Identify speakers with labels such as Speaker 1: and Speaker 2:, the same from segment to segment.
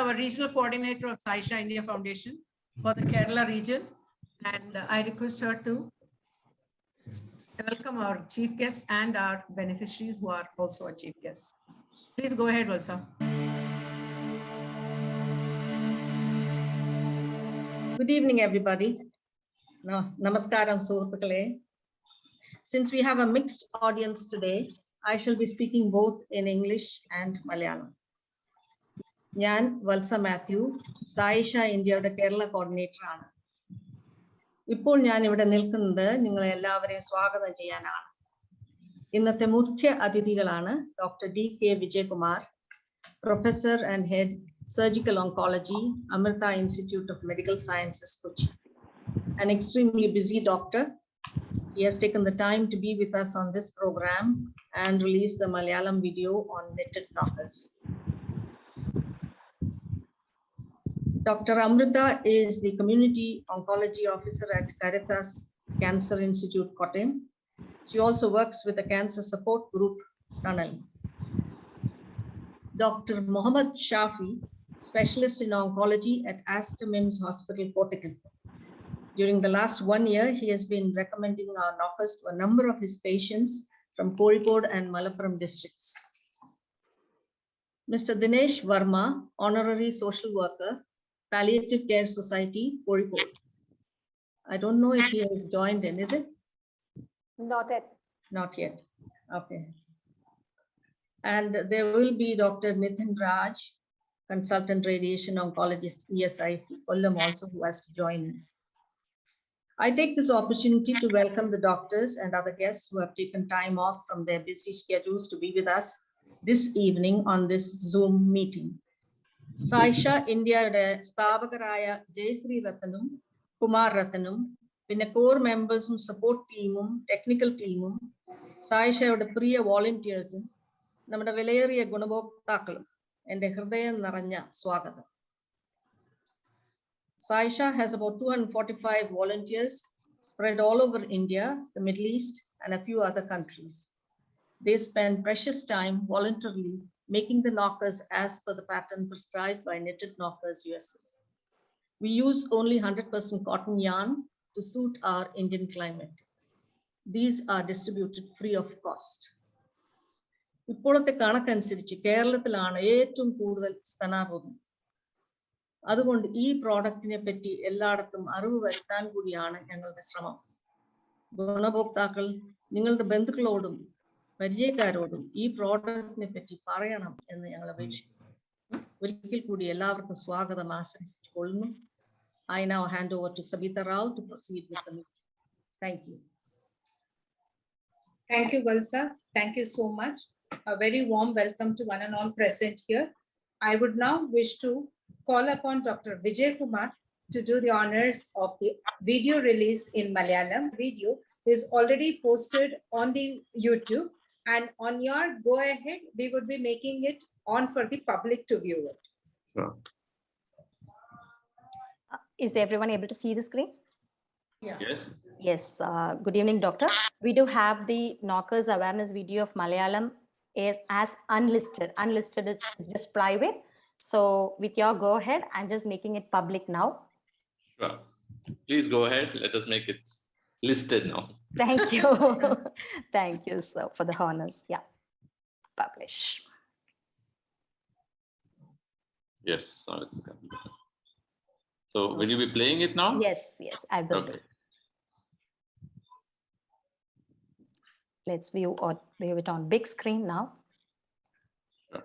Speaker 1: our regional coordinator of Saisha India Foundation for the Kerala region. And I request her to welcome our chief guests and our beneficiaries who are also our chief guests. Please go ahead, Valsa.
Speaker 2: Good evening, everybody. Namaskaram, Suhrutukale. Since we have a mixed audience today, I shall be speaking both in English and Malayalam. Njan Valsa Matthew, Saisha India's Kerala coordinator. ഇപ്പോൾ ഞാൻ ഇവിടെ നിൽക്കുന്നത് നിങ്ങളെ എല്ലാവരെയും സ്വാഗതം ചെയ്യാനാണ്. ഇന്നത്തെ മുഖ്യ അതിഥികളാണ് doctor DK Vijaykumar, professor and head surgical oncology, Amrita Institute of Medical Sciences, Kochi. An extremely busy doctor, he has taken the time to be with us on this program and release the Malayalam video on knitted knockers. Dr. Amrita is the Community Oncology Officer at Caritas Cancer Institute, Kottayam. She also works with the Cancer Support Group, Tunnel. Dr. Mohammed Shafi, Specialist in Oncology at Aster MIMS Hospital, Kottayam. During the last 1 year, he has been recommending our knockers to a number of his patients from Kozhikode and Malappuram districts. Mr. Dinesh Verma, Honorary Social Worker, Palliative Care Society, Kozhikode. I don't know if he has joined in, is it?
Speaker 3: Not yet.
Speaker 2: Not yet. Okay. And there will be Dr. Nitin Raj, Consultant Radiation Oncologist, ESIC, Kollam also, who has to join in. I take this opportunity to welcome the doctors and other guests who have taken time off from their busy schedules to be with us this evening on this Zoom meeting. Saisha India സ്ഥാപകരായ ജയശ്രീ റത്തനും കുമാർ റത്തനും പിന്നെ core മെമ്പേഴ്സും support ടീമും technical ടീമും സായിഷയുടെ പ്രിയ വോളണ്ടിയേഴ്സും നമ്മുടെ വിലയേറിയ ഗുണഭോക്താക്കളും എൻ്റെ ഹൃദയം നിറഞ്ഞ സ്വാഗതം. Saisha has about 245 volunteers spread all over India, the Middle East, and a few other countries. They spend precious time voluntarily making the knockers as per the pattern prescribed by Knitted Knockers USA. We use only 100% cotton yarn to suit our Indian climate. These are distributed free of cost. ഇപ്പോഴത്തെ കണക്കനുസരിച്ച് കേരളത്തിലാണ് ഏറ്റവും കൂടുതൽ സ്തനാർബുദം. അതുകൊണ്ട് ഈ പ്രോഡക്റ്റിനെ പറ്റി എല്ലായിടത്തും അറിവ് വരുത്താൻ കൂടിയാണ് ഞങ്ങളുടെ ശ്രമം. ഗുണഭോക്താക്കൾ നിങ്ങളുടെ ബന്ധുക്കളോടും പരിചയക്കാരോടും ഈ പ്രോഡക്റ്റിനെ പറ്റി പറയണം എന്ന് ഞങ്ങൾ അപേക്ഷിക്കുന്നു. ഒരിക്കൽ കൂടി എല്ലാവർക്കും സ്വാഗതം ആശംസിച്ചുകൊള്ളുന്നു. I now hand over to Sabita Rao to proceed with the meeting. Thank you.
Speaker 4: Thank you, Valsa. Thank you so much. A very warm welcome to one and all present here. I would now wish to call upon Dr. Vijaykumar to do the honors of the video release in Malayalam. Video is already posted on the YouTube, and on your go ahead, we would be making it on for the public to view it.
Speaker 5: Sure.
Speaker 3: Is everyone able to see the screen?
Speaker 2: Yeah.
Speaker 5: Yes.
Speaker 3: Yes. Good evening, doctor. We do have the knockers awareness video of Malayalam as unlisted. Unlisted is just private. So with your go ahead, I'm just making it public now.
Speaker 5: Sure. Please go ahead. Let us make it listed now.
Speaker 3: Thank you. Thank you, sir, for the honors. Yeah. Publish.
Speaker 5: Yes. So will you be playing it now?
Speaker 3: Yes, I will.
Speaker 5: Okay.
Speaker 3: Let's view it on big screen now.
Speaker 5: Sure.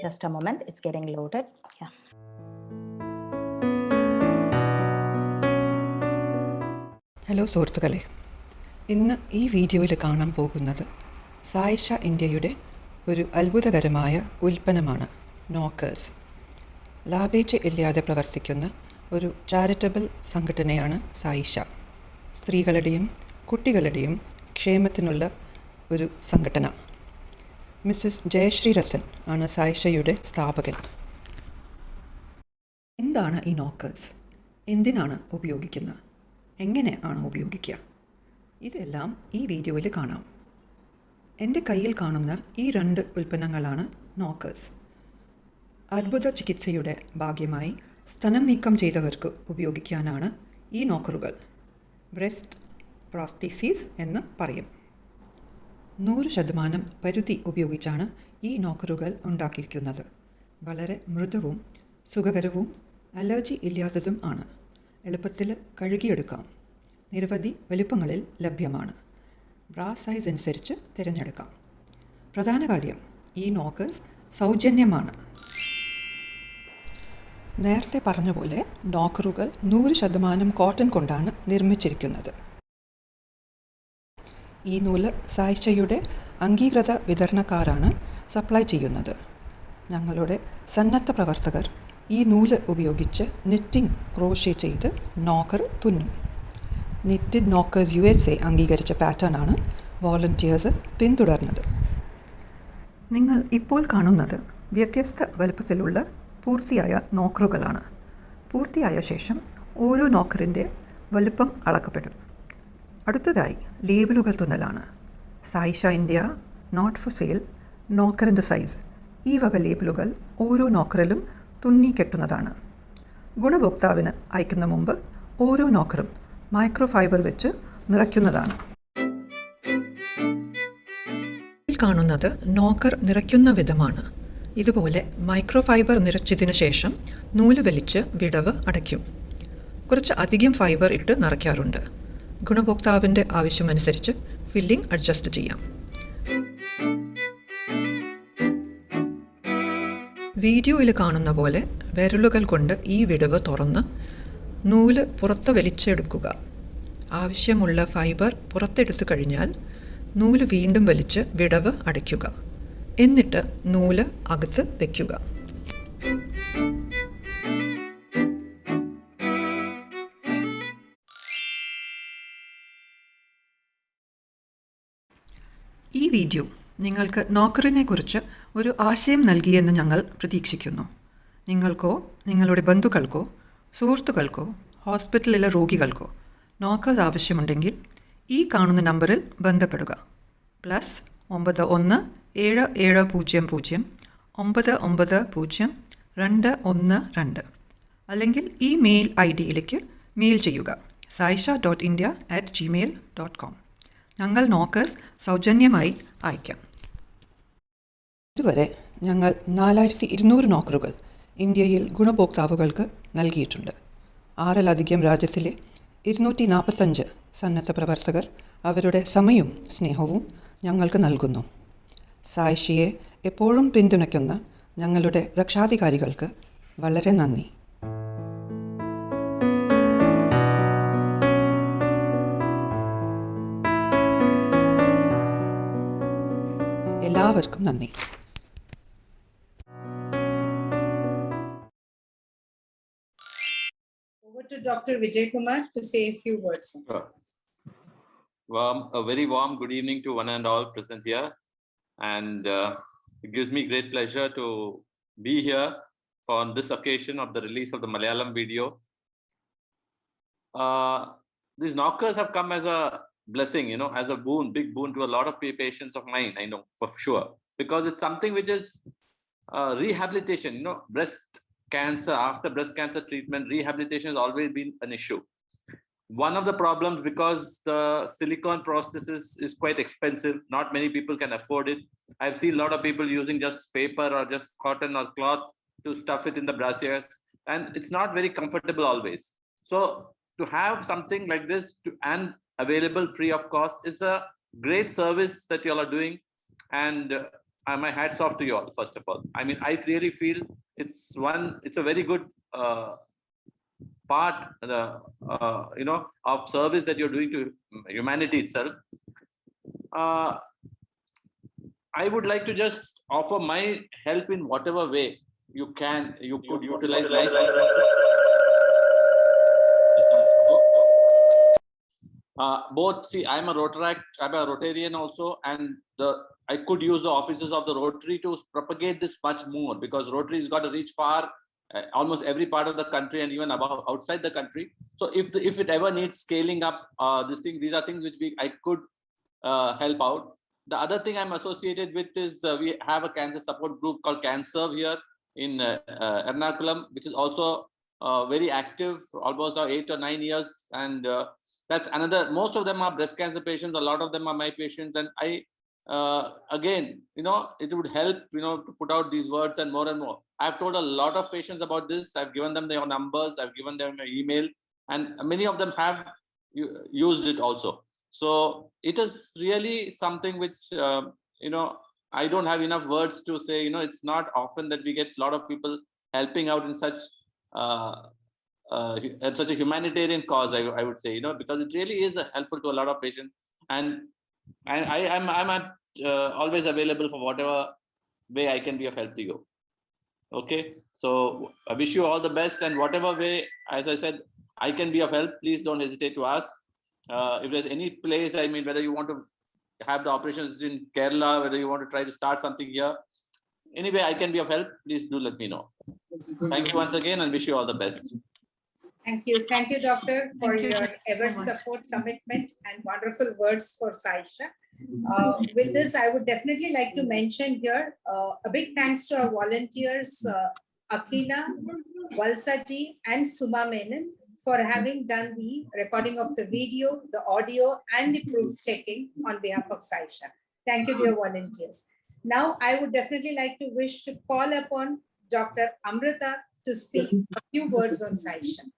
Speaker 3: Just a moment, it's getting loaded. Yeah.
Speaker 6: Hello സുഹൃത്തുക്കളെ, ഇന്ന് ഈ വീഡിയോയിൽ കാണാൻ പോകുന്നത് സായിഷ ഇന്ത്യയുടെ ഒരു അത്ഭുതകരമായ ഉൽപ്പന്നമാണ് നോക്കേഴ്സ്. ലാഭേച്ഛ ഇല്ലാതെ പ്രവർത്തിക്കുന്ന ഒരു ചാരിറ്റബിൾ സംഘടനയാണ് സായിഷ. സ്ത്രീകളുടെയും കുട്ടികളുടെയും ക്ഷേമത്തിനുള്ള ഒരു സംഘടന. മിസ്സസ് ജയശ്രീ റത്തൻ ആണ് സായിഷയുടെ സ്ഥാപകൻ. എന്താണ് ഈ നോക്കേഴ്സ്? എന്തിനാണ് ഉപയോഗിക്കുന്നത്, എങ്ങനെ ആണ് ഉപയോഗിക്കുക, ഇതെല്ലാം ഈ വീഡിയോയിൽ കാണാം. എൻ്റെ കയ്യിൽ കാണുന്ന ഈ 2 ഉൽപ്പന്നങ്ങളാണ് നോക്കേഴ്സ്. അർബുദ ചികിത്സയുടെ ഭാഗ്യമായി സ്തനം നീക്കം ചെയ്തവർക്ക് ഉപയോഗിക്കാനാണ് ഈ നോക്കറുകൾ. ബ്രസ്റ്റ് പ്രോസ്തീസിസ് എന്ന് പറയും. 100% പരുത്തി ഉപയോഗിച്ചാണ് ഈ നോക്കറുകൾ ഉണ്ടാക്കിയിരിക്കുന്നത്. വളരെ മൃദുവും സുഖകരവും അലർജി ഇല്ലാത്തതും ആണ്. എളുപ്പത്തിൽ കഴുകിയെടുക്കാം. നിരവധി വലുപ്പങ്ങളിൽ ലഭ്യമാണ്. ബ്രാ സൈസ് അനുസരിച്ച് തിരഞ്ഞെടുക്കാം. പ്രധാന കാര്യം, ഈ നോക്കേഴ്സ് സൗജന്യമാണ്. നേരത്തെ പറഞ്ഞ പോലെ നോക്കറുകൾ 100% കോട്ടൺ കൊണ്ടാണ് നിർമ്മിച്ചിരിക്കുന്നത്. ഈ നൂല് സായിഷയുടെ അംഗീകൃത വിതരണക്കാരാണ് സപ്ലൈ ചെയ്യുന്നത്. ഞങ്ങളുടെ സന്നദ്ധ പ്രവർത്തകർ ഈ നൂല് ഉപയോഗിച്ച് നിറ്റിംഗ് ക്രോഷേ ചെയ്ത് നോക്കർ തുന്നും. നിറ്റഡ് നോക്കേഴ്സ് USA അംഗീകരിച്ച പാറ്റേണാണ് വോളണ്ടിയേഴ്സ് പിന്തുടർന്നത്. നിങ്ങൾ ഇപ്പോൾ കാണുന്നത് വ്യത്യസ്ത വലുപ്പത്തിലുള്ള പൂർത്തിയായ നോക്കറുകളാണ്. പൂർത്തിയായ ശേഷം ഓരോ നോക്കറിൻ്റെ വലുപ്പം അളക്കപ്പെടും. അടുത്തതായി ലേബലുകൾ തുന്നലാണ്. Saisha India, not for sale, നോക്കറിൻ്റെ സൈസ്, ഈ വക ലേബലുകൾ ഓരോ നോക്കറിലും തുന്നി കെട്ടുന്നതാണ്. ഗുണഭോക്താവിന് അയക്കുന്ന മുമ്പ് ഓരോ നോക്കറും മൈക്രോ ഫൈബർ വെച്ച് നിറയ്ക്കുന്നതാണ്. കാണുന്നത് നോക്കർ നിറയ്ക്കുന്ന വിധമാണ്. ഇതുപോലെ മൈക്രോ ഫൈബർ നിറച്ചതിനു ശേഷം നൂല് വലിച്ച് വിടവ് അടയ്ക്കും. കുറച്ച് അധികം ഫൈബർ ഇട്ട് നിറയ്ക്കാറുണ്ട്. ഗുണഭോക്താവിൻ്റെ ആവശ്യമനുസരിച്ച് ഫില്ലിംഗ് അഡ്ജസ്റ്റ് ചെയ്യാം. വീഡിയോയിൽ കാണുന്ന പോലെ വിരലുകൾ കൊണ്ട് ഈ വിടവ് തുറന്ന് നൂല് പുറത്ത് വലിച്ചെടുക്കുക. ആവശ്യമുള്ള ഫൈബർ പുറത്തെടുത്തു കഴിഞ്ഞാൽ നൂല് വീണ്ടും വലിച്ച് വിടവ് അടയ്ക്കുക. എന്നിട്ട് നൂല് അകത്ത് വയ്ക്കുക. ഈ വീഡിയോ നിങ്ങൾക്ക് നോക്കറിനെ കുറിച്ച് ഒരു ആശയം നൽകിയെന്ന് ഞങ്ങൾ പ്രതീക്ഷിക്കുന്നു. നിങ്ങൾക്കോ നിങ്ങളുടെ ബന്ധുക്കൾക്കോ സുഹൃത്തുക്കൾക്കോ ഹോസ്പിറ്റലിലെ രോഗികൾക്കോ നോക്കേഴ്സ് ആവശ്യമുണ്ടെങ്കിൽ ഈ കാണുന്ന നമ്പറിൽ ബന്ധപ്പെടുക. +91 7700 990 212 അല്ലെങ്കിൽ ഈ മെയിൽ ID-യിലേക്ക് മെയിൽ ചെയ്യുക. saisha.india@gmail.com. ഞങ്ങൾ നോക്കേഴ്സ് സൗജന്യമായി അയക്കാം. ഇതുവരെ ഞങ്ങൾ 4200 നോക്കറുകൾ ഇന്ത്യയിൽ ഗുണഭോക്താവുകൾക്ക് നൽകിയിട്ടുണ്ട്. 6-ലധികം രാജ്യത്തിലെ 245 സന്നദ്ധ പ്രവർത്തകർ അവരുടെ സമയവും സ്നേഹവും ഞങ്ങൾക്ക് നൽകുന്നു. സായിഷയെ എപ്പോഴും പിന്തുണയ്ക്കുന്ന ഞങ്ങളുടെ രക്ഷാധികാരികൾക്ക് വളരെ നന്ദി. എല്ലാവർക്കും നന്ദി.
Speaker 4: Over to Dr. Vijay Kumar to say a few words.
Speaker 5: A very warm good evening to one and all present here. And it gives me great pleasure to be here on this occasion of the release of the Malayalam video. These knockers have come as a blessing, as a boon, big boon to a lot of patients of mine, I know for sure, because it's something which is rehabilitation. Breast cancer, after breast cancer treatment, rehabilitation has always been an issue. One of the problems, because the silicone prosthesis is quite expensive, not many people can afford it. I've seen a lot of people using just paper or just cotton or cloth to stuff it in the brassiers, and it's not very comfortable always. So to have something like this and available free of cost is a great service that you all are doing, and my hats off to you all. First of all, I mean, I really feel it's a very good part of service that you're doing to humanity itself. I would like to just offer my help in whatever way you could utilize. Both, see, I'm a Rotarian also, and I could use the offices of the Rotary to propagate this much more, because Rotary's got to reach far almost every part of the country and even above outside the country. So if it ever needs scaling up, these are things which I could help out. The other thing I'm associated with is we have a cancer support group called CanServe here in Ernakulam, which is also very active, almost now 8 or 9 years. And that's another, most of them are breast cancer patients. A lot of them are my patients. And I, again, it would help, to put out these words and more. I've told a lot of patients about this. I've given them their numbers. I've given them an email, and many of them have used it also. So it is really something which, I don't have enough words to say, it's not often that we get a lot of people helping out in such a humanitarian cause, I would say, because it really is helpful to a lot of patients. And I'm always available for whatever way I can be of help to you. Okay, so I wish you all the best, and whatever way, as I said, I can be of help, please don't hesitate to ask. If there's any place, whether you want to have the operations in Kerala, whether you want to try to start something here, anyway, I can be of help, please do let me know. Thank you once again, and wish you all the best.
Speaker 4: Thank you, doctor, for
Speaker 1: Thank you.
Speaker 4: your ever
Speaker 1: so much.
Speaker 4: support, commitment, and wonderful words for Saisha. With this, I would definitely like to mention here a big thanks to our volunteers, Akila, Valsaji, and Suma Menon, for having done the recording of the video, the audio, and the proof checking on behalf of Saisha. Thank you, dear volunteers. Now, I would definitely like to wish to call upon Dr. Amrita to speak a few words on Saisha.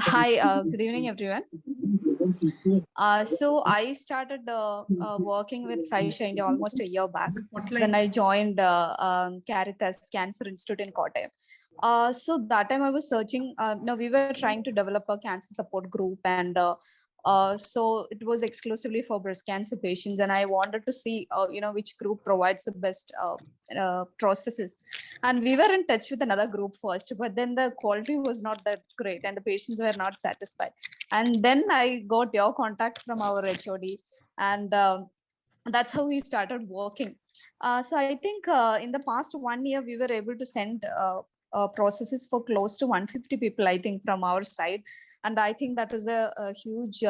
Speaker 7: Hi, good evening, everyone. So I started working with Saisha India almost a year back when I joined Caritas Cancer Institute in Kottayam. So that time I was searching, we were trying to develop a cancer support group, and so it was exclusively for breast cancer patients, and I wanted to see, which group provides the best processes. And we were in touch with another group first, but then the quality was not that great, and the patients were not satisfied. And then I got your contact from our HOD, and that's how we started working. So I think in the past 1 year, we were able to send processes for close to 150 people, I think, from our side. And I think that is a huge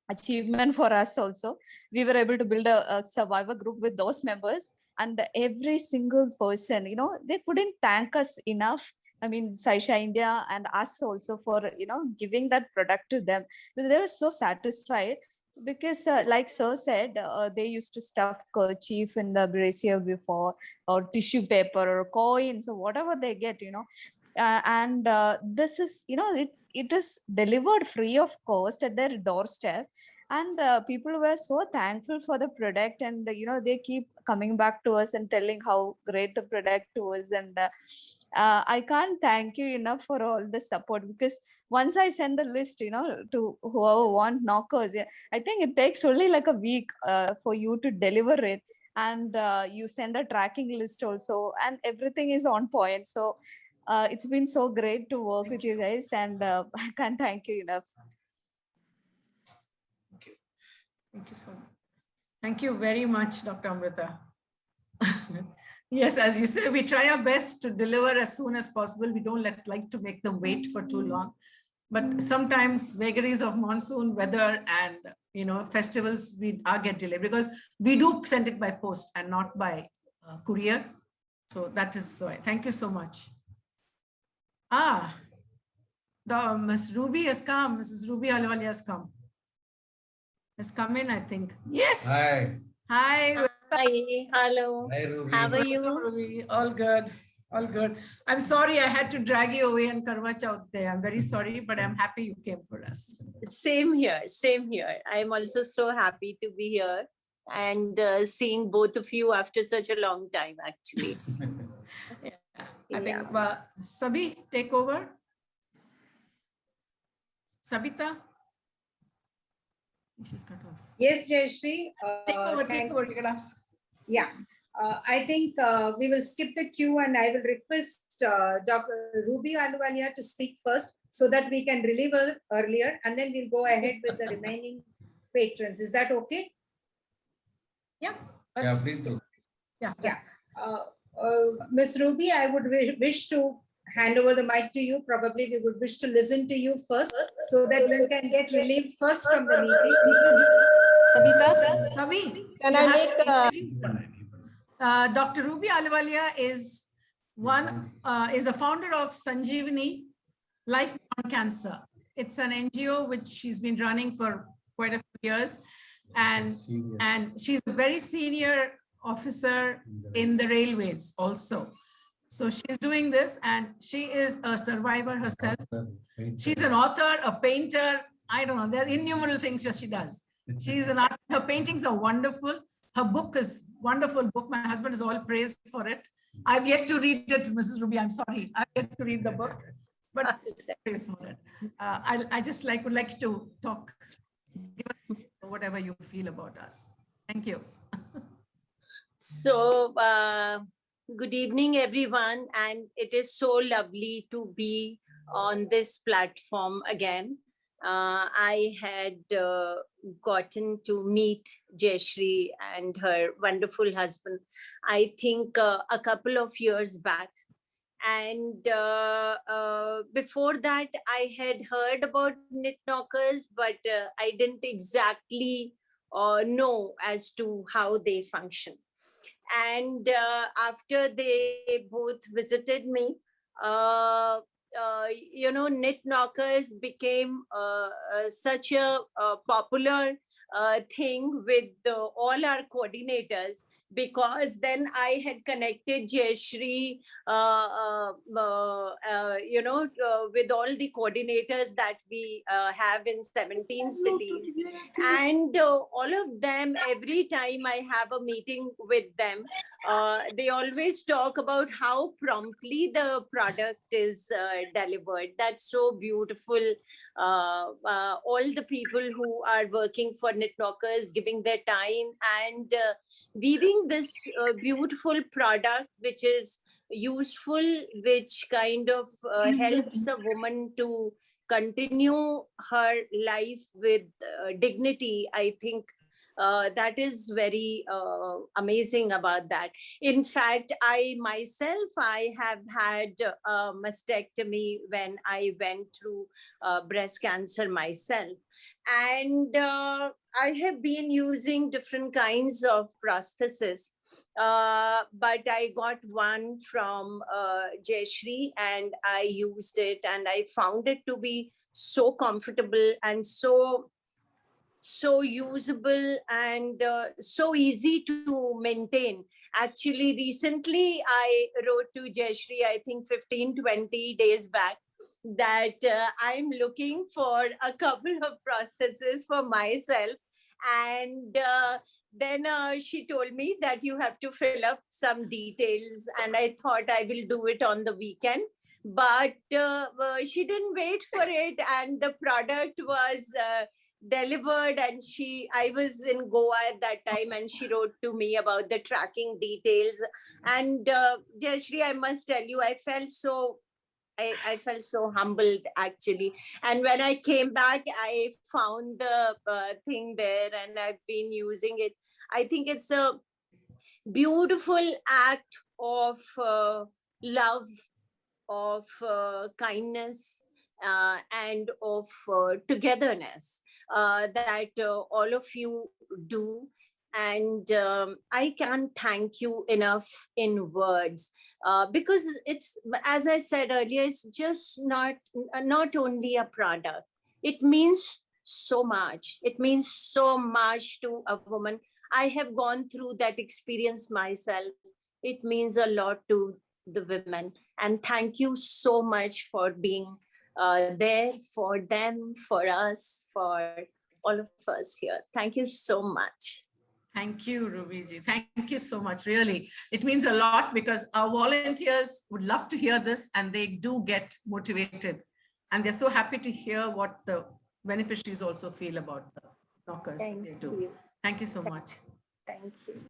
Speaker 7: achievement for us also. We were able to build a survivor group with those members, and every single person, they couldn't thank us enough. Saisha India and us also for, giving that product to them. They were so satisfied because like Sir said, they used to stuff kerchief in the brazier before, or tissue paper or coins or whatever they get, and this is, it is delivered free of cost at their doorstep. And people were so thankful for the product, and they keep coming back to us and telling how great the product was. And I can't thank you enough for all the support, because once I send the list, to whoever want knockers, I think it takes only like a week for you to deliver it. And you send a tracking list also, and everything is on point. So it's been so great to work with you guys, and I can't thank you enough.
Speaker 1: Thank you so much. Thank you very much, Dr. Amrita. Yes, as you say, we try our best to deliver as soon as possible. We don't like to make them wait for too long. But sometimes vagaries of monsoon, weather, and festivals, we get delayed, because we do send it by post and not by courier. So that is why. Thank you so much. Ms. Ruby has come. Mrs. Ruby Ahluwalia has come. Has come in, I think. Yes.
Speaker 8: Hi.
Speaker 1: Hi.
Speaker 9: Hi. Hello.
Speaker 8: Hi, Ruby.
Speaker 9: How are you?
Speaker 1: Ruby. All good. All good. I'm sorry I had to drag you away and Karwa Chauth Day. I'm very sorry, but I'm happy you came for us.
Speaker 9: Same here. Same here. I'm also so happy to be here and seeing both of you after such a long time, actually.
Speaker 1: Yeah. I think Sabi, take over. Sabita. She's cut off.
Speaker 4: Yes, Jayashree.
Speaker 1: Take over. You can ask.
Speaker 4: Yeah, I think we will skip the queue, and I will request Dr. Ruby Ahluwalia to speak first, so that we can relieve her earlier, and then we'll go ahead with the remaining patrons. Is that okay?
Speaker 1: Yeah.
Speaker 8: Yeah,
Speaker 1: that's-
Speaker 8: please do.
Speaker 1: Yeah.
Speaker 4: Yeah. Ms. Ruby, I would wish to hand over the mic to you. Probably we would wish to listen to you first so that you can get relieved first from the meeting.
Speaker 2: Sabita,
Speaker 1: Sabi,
Speaker 2: can
Speaker 1: you
Speaker 2: I
Speaker 1: have
Speaker 2: make
Speaker 1: to introduce her. Dr. Ruby Ahluwalia is is a founder of Sanjeevani Life Beyond Cancer. It's an NGO which she's been running for quite a few years, and she's a very senior officer in the railways also. So she's doing this, and she is a survivor herself. She's an author, a painter. I don't know. There are innumerable things that she does. She's an art. Her paintings are wonderful. Her book is wonderful book. My husband is all praised for it. I've yet to read it, Mrs. Ruby. I'm sorry. I've yet to read the book, but praise for it. I just would like to talk. Give us whatever you feel about us. Thank you.
Speaker 9: So, good evening, everyone. And it is so lovely to be on this platform again. I had gotten to meet Jayashree and her wonderful husband, I think a couple of years back. And before that, I had heard about Knit Knockers, but I didn't exactly know as to how they function. And after they both visited me, Knit Knockers became such a popular thing with all our coordinators, because then I had connected Jayashree, with all the coordinators that we have in 17 cities. And all of them, every time I have a meeting with them, they always talk about how promptly the product is delivered. That's so beautiful. All the people who are working for Knit Knockers, giving their time and weaving this beautiful product, which is useful, which kind of helps a woman to continue her life with dignity. I think that is very amazing about that. In fact, I have had a mastectomy when I went through breast cancer myself. And I have been using different kinds of prosthesis. But I got one from Jayashree, and I used it, and I found it to be so comfortable and so usable and so easy to maintain. Actually, recently I wrote to Jayashree, I think 15-20 days back, that I'm looking for a couple of prostheses for myself. And then she told me that you have to fill up some details, and I thought I will do it on the weekend. But she didn't wait for it, and the product was delivered, and I was in Goa at that time, and she wrote to me about the tracking details. And Jayashree, I must tell you, I felt so humbled, actually. And when I came back, I found the thing there, and I've been using it. I think it's a beautiful act of love, of kindness, and of togetherness that all of you do. And I can't thank you enough in words, because it's, as I said earlier, it's just not only a product. It means so much. It means so much to a woman. I have gone through that experience myself. It means a lot to the women. And thank you so much for being there for them, for us, for all of us here. Thank you so much.
Speaker 1: Thank you, Ruby-ji. Thank you so much. Really, it means a lot, because our volunteers would love to hear this, and they do get motivated. And they're so happy to hear what the beneficiaries also feel about the knockers.
Speaker 9: Thank
Speaker 1: they do.
Speaker 9: you.
Speaker 1: Thank you so much.
Speaker 9: Thank you.